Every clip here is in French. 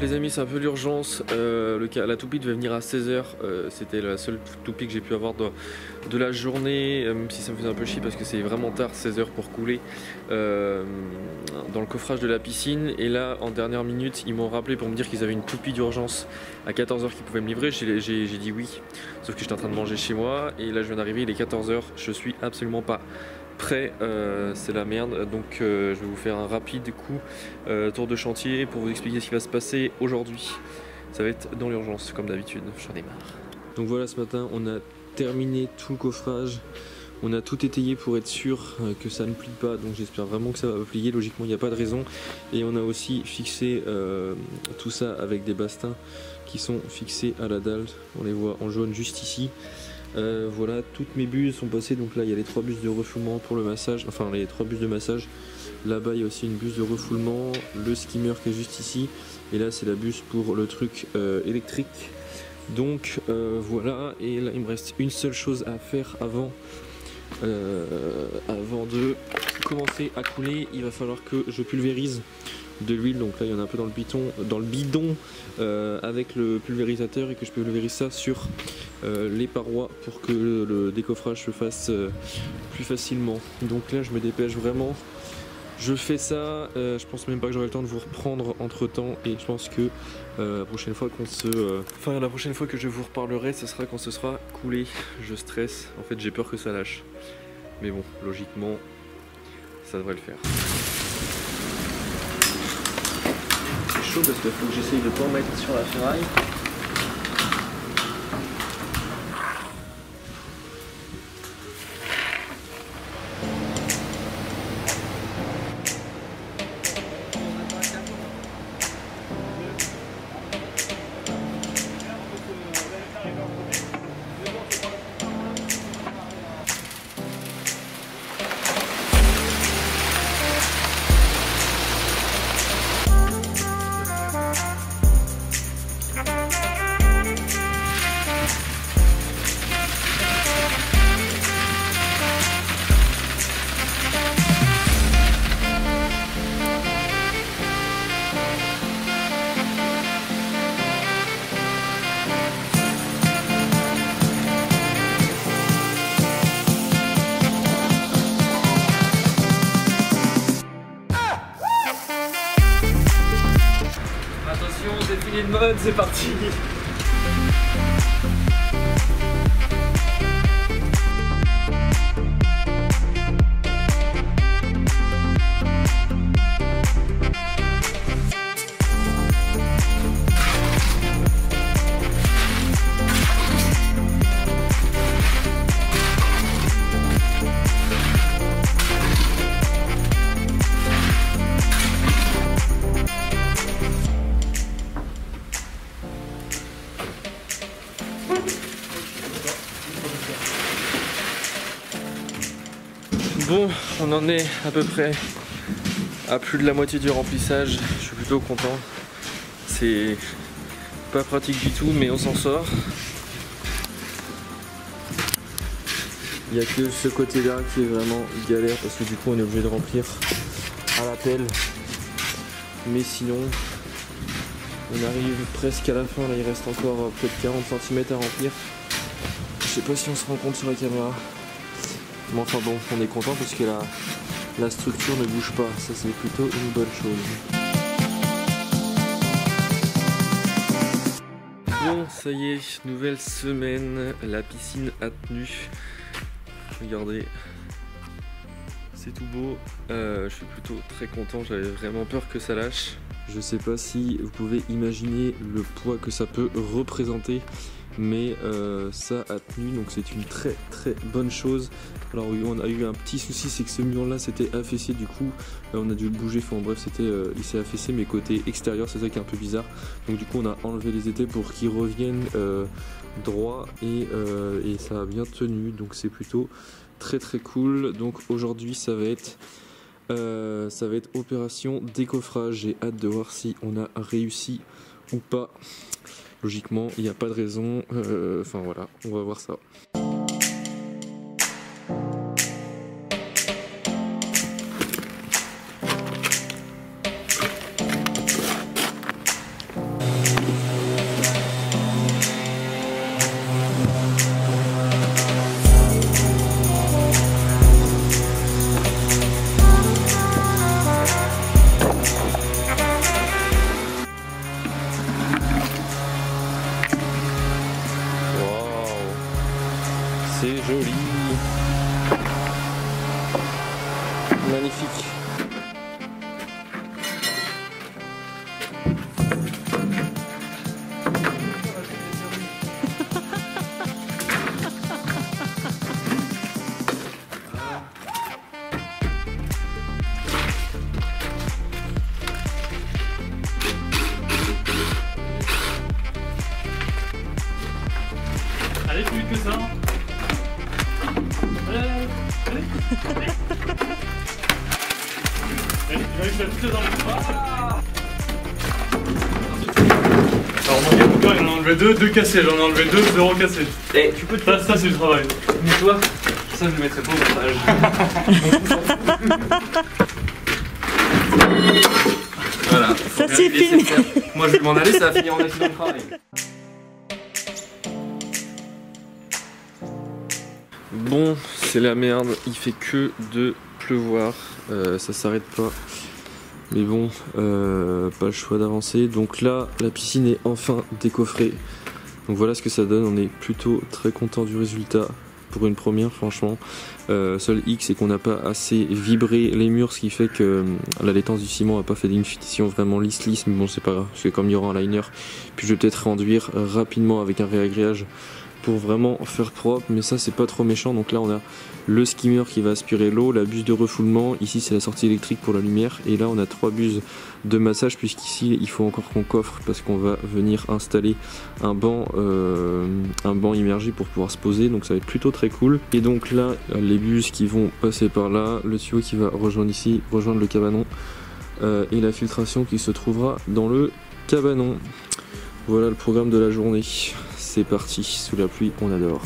Les amis, c'est un peu l'urgence. La toupie devait venir à 16h. C'était la seule toupie que j'ai pu avoir de la journée, même si ça me faisait un peu chier parce que c'est vraiment tard, 16h pour couler dans le coffrage de la piscine. Et là, en dernière minute, ils m'ont rappelé pour me dire qu'ils avaient une toupie d'urgence à 14h qu'ils pouvaient me livrer. J'ai dit oui, sauf que j'étais en train de manger chez moi. Et là, je viens d'arriver, il est 14h. Je suis absolument pas prêt, c'est la merde. Donc je vais vous faire un rapide coup tour de chantier pour vous expliquer ce qui va se passer aujourd'hui. Ça va être dans l'urgence comme d'habitude, j'en ai marre. Donc voilà, ce matin on a terminé tout le coffrage, on a tout étayé pour être sûr que ça ne plie pas, donc j'espère vraiment que ça va plier, logiquement il n'y a pas de raison. Et on a aussi fixé tout ça avec des bastings qui sont fixés à la dalle, on les voit en jaune juste ici. Voilà, toutes mes buses sont passées, donc là il y a les 3 buses de refoulement pour le massage, enfin les 3 buses de massage. Là-bas il y a aussi une buse de refoulement, le skimmer qui est juste ici, et là c'est la buse pour le truc électrique. Donc voilà, et là il me reste une seule chose à faire avant de commencer à couler. Il va falloir que je pulvérise de l'huile, donc là il y en a un peu dans le bidon avec le pulvérisateur, et que je pulvérise ça sur les parois pour que le décoffrage se fasse plus facilement. Donc là je me dépêche vraiment, je fais ça, je pense même pas que j'aurai le temps de vous reprendre entre temps, et je pense que la prochaine fois la prochaine fois que je vous reparlerai, ce sera quand ce sera coulé. Je stresse, en fait j'ai peur que ça lâche, mais bon, logiquement ça devrait le faire. C'est chaud parce qu'il faut que j'essaye de pas en mettre sur la ferraille. Défilé de mode, c'est parti. Bon, on en est à peu près à plus de la moitié du remplissage. Je suis plutôt content. C'est pas pratique du tout, mais on s'en sort. Il n'y a que ce côté-là qui est vraiment galère parce que du coup on est obligé de remplir à la pelle. Mais sinon, on arrive presque à la fin. Là, il reste encore peut-être 40 cm à remplir. Je sais pas si on se rend compte sur la caméra. Mais enfin bon, on est content parce que la structure ne bouge pas, ça c'est plutôt une bonne chose. Bon, ça y est, nouvelle semaine, la piscine a tenu. Regardez, c'est tout beau, je suis plutôt très content, j'avais vraiment peur que ça lâche. Je sais pas si vous pouvez imaginer le poids que ça peut représenter, mais ça a tenu, donc c'est une très très bonne chose. Alors oui, on a eu un petit souci, c'est que ce mur là s'était affaissé, du coup on a dû le bouger, enfin bref il s'est affaissé, mais côté extérieur c'est ça qui est un peu bizarre, donc du coup on a enlevé les étais pour qu'ils reviennent droit, et ça a bien tenu, donc c'est plutôt très très cool. Donc aujourd'hui ça va être opération décoffrage, j'ai hâte de voir si on a réussi ou pas. Logiquement il n'y a pas de raison, enfin voilà, on va voir ça. Magnifique. Allez, plus vite que ça. Allez, allez. Allez, je vais tout dedans. Alors mon gars, il en a enlevé 2, 2 cassés. J'en ai enlevé 2, 0 cassés. Eh, tu peux te Ça c'est le travail. Mais toi, ça je le mettrais pas au montage. Voilà. Ça c'est filmé. Moi je vais m'en aller, ça va finir en accident de travail. Bon, c'est la merde, il fait que de pleuvoir, ça s'arrête pas. Mais bon, pas le choix d'avancer. Donc là, la piscine est enfin décoffrée. Donc voilà ce que ça donne, on est plutôt très content du résultat pour une première franchement. Seul X c'est qu'on n'a pas assez vibré les murs, ce qui fait que la laitance du ciment n'a pas fait d'une finition vraiment lisse, mais bon c'est pas grave, parce que comme il y aura un liner, puis je vais peut-être réenduire rapidement avec un réagréage pour vraiment faire propre, mais ça c'est pas trop méchant. Donc là on a le skimmer qui va aspirer l'eau, la buse de refoulement, ici c'est la sortie électrique pour la lumière, et là on a 3 buses de massage, puisqu'ici il faut encore qu'on coffre parce qu'on va venir installer un banc immergé pour pouvoir se poser, donc ça va être plutôt très cool. Et donc là les buses qui vont passer par là, le tuyau qui va rejoindre ici, rejoindre le cabanon, et la filtration qui se trouvera dans le cabanon. Voilà le programme de la journée. C'est parti, sous la pluie, on adore.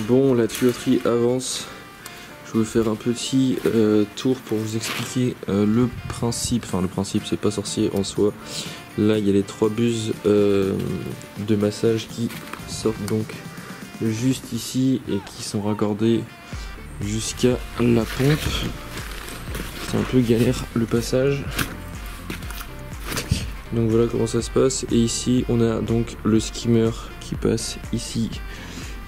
Bon, la tuyauterie avance. Je vais vous faire un petit tour pour vous expliquer le principe. Enfin, le principe, c'est pas sorcier en soi. Là, il y a les 3 buses de massage qui sortent donc juste ici et qui sont raccordées jusqu'à la pompe. C'est un peu galère le passage. Donc voilà comment ça se passe. Et ici, on a donc le skimmer qui passe ici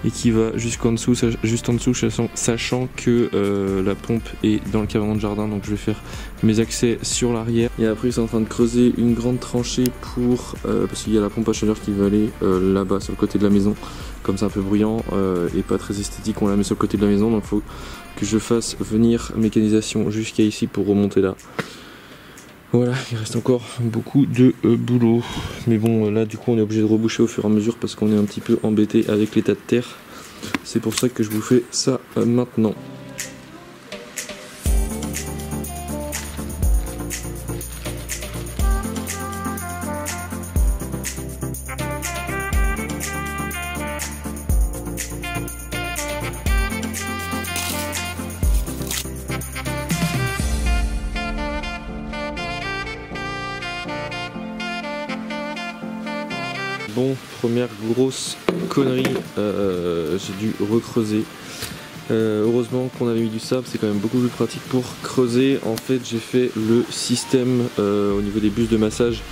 et qui va jusqu'en dessous, juste en dessous, sachant que la pompe est dans le cabanon de jardin, donc je vais faire mes accès sur l'arrière. Et après ils sont en train de creuser une grande tranchée pour parce qu'il y a la pompe à chaleur qui va aller là-bas sur le côté de la maison. Comme c'est un peu bruyant et pas très esthétique, on la met sur le côté de la maison, donc il faut que je fasse venir mécanisation jusqu'à ici pour remonter là. Voilà, il reste encore beaucoup de boulot. Mais bon, là du coup on est obligé de reboucher au fur et à mesure parce qu'on est un petit peu embêté avec l'état de terre. C'est pour ça que je vous fais ça maintenant. Bon, première grosse connerie, j'ai dû recreuser. Heureusement qu'on avait mis du sable, c'est quand même beaucoup plus pratique pour creuser. En fait, j'ai fait le système au niveau des bus de massage.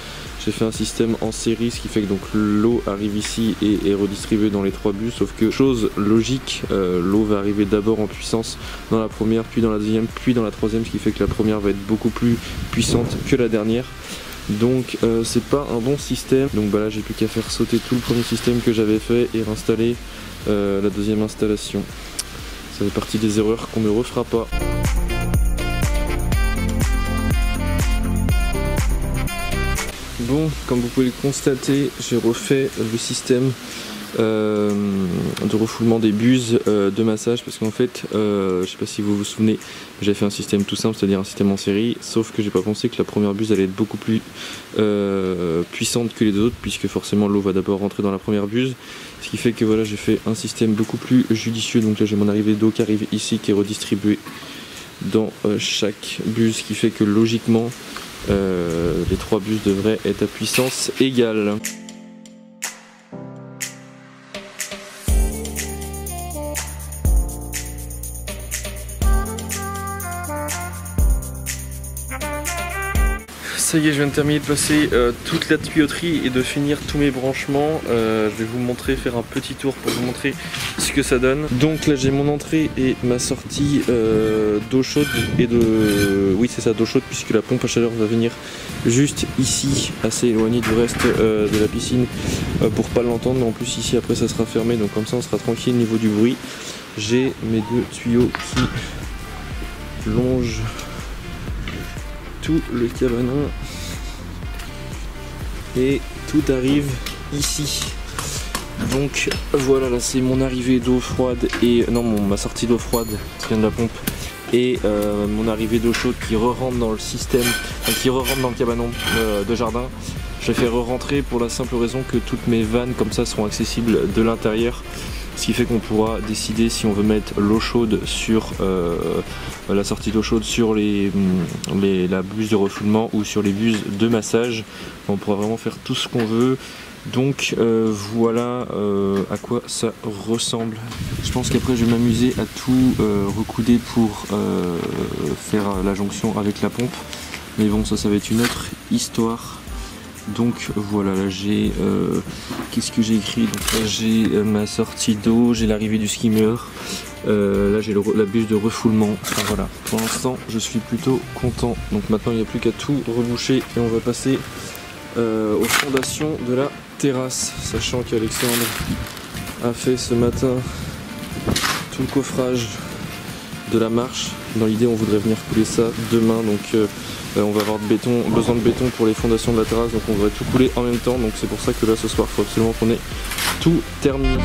J'ai fait un système en série, ce qui fait que donc l'eau arrive ici et est redistribuée dans les 3 bus. Sauf que, chose logique, l'eau va arriver d'abord en puissance dans la première, puis dans la deuxième, puis dans la troisième, ce qui fait que la première va être beaucoup plus puissante que la dernière. Donc c'est pas un bon système. Donc bah là j'ai plus qu'à faire sauter tout le premier système que j'avais fait et réinstaller la deuxième installation. Ça fait partie des erreurs qu'on ne refera pas. Bon, comme vous pouvez le constater, j'ai refait le système de refoulement des buses de massage parce qu'en fait, je sais pas si vous vous souvenez, j'ai fait un système tout simple, c'est-à-dire un système en série, sauf que j'ai pas pensé que la première buse allait être beaucoup plus puissante que les autres, puisque forcément l'eau va d'abord rentrer dans la première buse, ce qui fait que voilà, j'ai fait un système beaucoup plus judicieux. Donc là j'ai mon arrivée d'eau qui arrive ici, qui est redistribuée dans chaque buse, ce qui fait que logiquement les 3 buses devraient être à puissance égale. Ça y est, je viens de terminer de passer toute la tuyauterie et de finir tous mes branchements. Je vais vous montrer, faire un petit tour pour vous montrer ce que ça donne. Donc là j'ai mon entrée et ma sortie d'eau chaude et de... Oui c'est ça, d'eau chaude, puisque la pompe à chaleur va venir juste ici, assez éloigné du reste de la piscine pour pas l'entendre. Mais en plus ici après ça sera fermé, donc comme ça on sera tranquille au niveau du bruit. J'ai mes 2 tuyaux qui longent tout le cabanon et tout arrive ici. Donc voilà, là c'est mon arrivée d'eau froide et non, ma sortie d'eau froide qui vient de la pompe et mon arrivée d'eau chaude qui re-rentre dans le système, qui re-rentre dans le cabanon de jardin. Je vais faire re-rentrer pour la simple raison que toutes mes vannes comme ça seront accessibles de l'intérieur. Ce qui fait qu'on pourra décider si on veut mettre l'eau chaude sur la sortie d'eau chaude sur la buse de refoulement ou sur les buses de massage. On pourra vraiment faire tout ce qu'on veut. Donc voilà à quoi ça ressemble. Je pense qu'après je vais m'amuser à tout recouder pour faire la jonction avec la pompe. Mais bon, ça va être une autre histoire. Donc voilà, là j'ai qu'est-ce que j'ai écrit? Donc là j'ai ma sortie d'eau, j'ai l'arrivée du skimmer, là j'ai la buse de refoulement. Enfin voilà, pour l'instant je suis plutôt content. Donc maintenant il n'y a plus qu'à tout reboucher et on va passer aux fondations de la terrasse, sachant qu'Alexandre a fait ce matin tout le coffrage de la marche. Dans l'idée on voudrait venir couler ça demain, donc on va avoir besoin de béton pour les fondations de la terrasse, donc on devrait tout couler en même temps. Donc c'est pour ça que là ce soir il faut absolument qu'on ait tout terminé.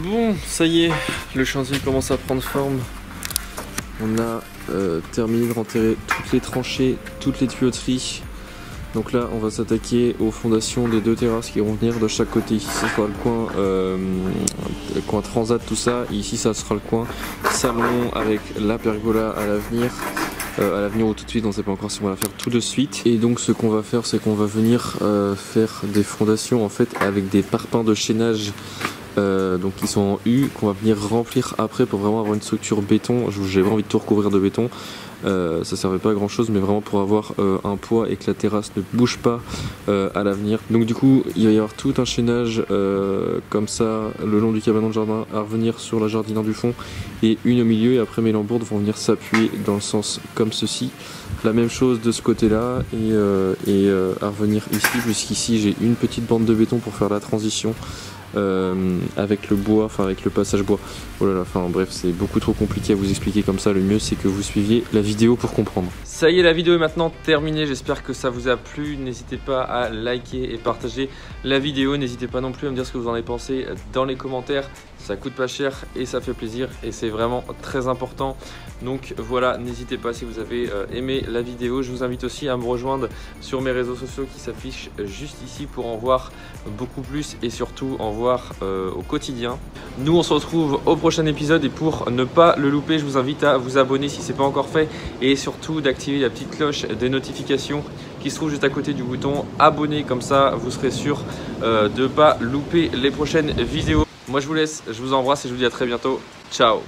Bon, ça y est, le chantier commence à prendre forme. On a terminé de renterrer toutes les tranchées, toutes les tuyauteries. Donc là on va s'attaquer aux fondations des 2 terrasses qui vont venir de chaque côté. Ici ça sera le coin transat, tout ça. Et ici ça sera le coin salon avec la pergola à l'avenir ou tout de suite, on ne sait pas encore si on va la faire tout de suite. Et donc ce qu'on va faire, c'est qu'on va venir faire des fondations en fait avec des parpaings de chaînage donc qui sont en U, qu'on va venir remplir après pour vraiment avoir une structure béton. J'ai envie de tout recouvrir de béton. Ça servait pas à grand chose, mais vraiment pour avoir un poids et que la terrasse ne bouge pas à l'avenir. Donc du coup il va y avoir tout un chaînage comme ça le long du cabanon de jardin à revenir sur la jardinière du fond et une au milieu, et après mes lambourdes vont venir s'appuyer dans le sens comme ceci. La même chose de ce côté là et à revenir ici, puisqu'ici j'ai une petite bande de béton pour faire la transition avec le bois, enfin avec le passage bois. Oh là là, enfin bref, c'est beaucoup trop compliqué à vous expliquer comme ça. Le mieux c'est que vous suiviez la vidéo pour comprendre. Ça y est, la vidéo est maintenant terminée. J'espère que ça vous a plu. N'hésitez pas à liker et partager la vidéo. N'hésitez pas non plus à me dire ce que vous en avez pensé dans les commentaires. Ça coûte pas cher et ça fait plaisir et c'est vraiment très important. Donc voilà, n'hésitez pas si vous avez aimé la vidéo. Je vous invite aussi à me rejoindre sur mes réseaux sociaux qui s'affichent juste ici pour en voir beaucoup plus et surtout en voir au quotidien. Nous on se retrouve au prochain épisode et pour ne pas le louper, je vous invite à vous abonner si ce n'est pas encore fait et surtout d'activer la petite cloche des notifications qui se trouve juste à côté du bouton abonner, comme ça vous serez sûr de ne pas louper les prochaines vidéos. Moi je vous laisse, je vous embrasse et je vous dis à très bientôt. Ciao.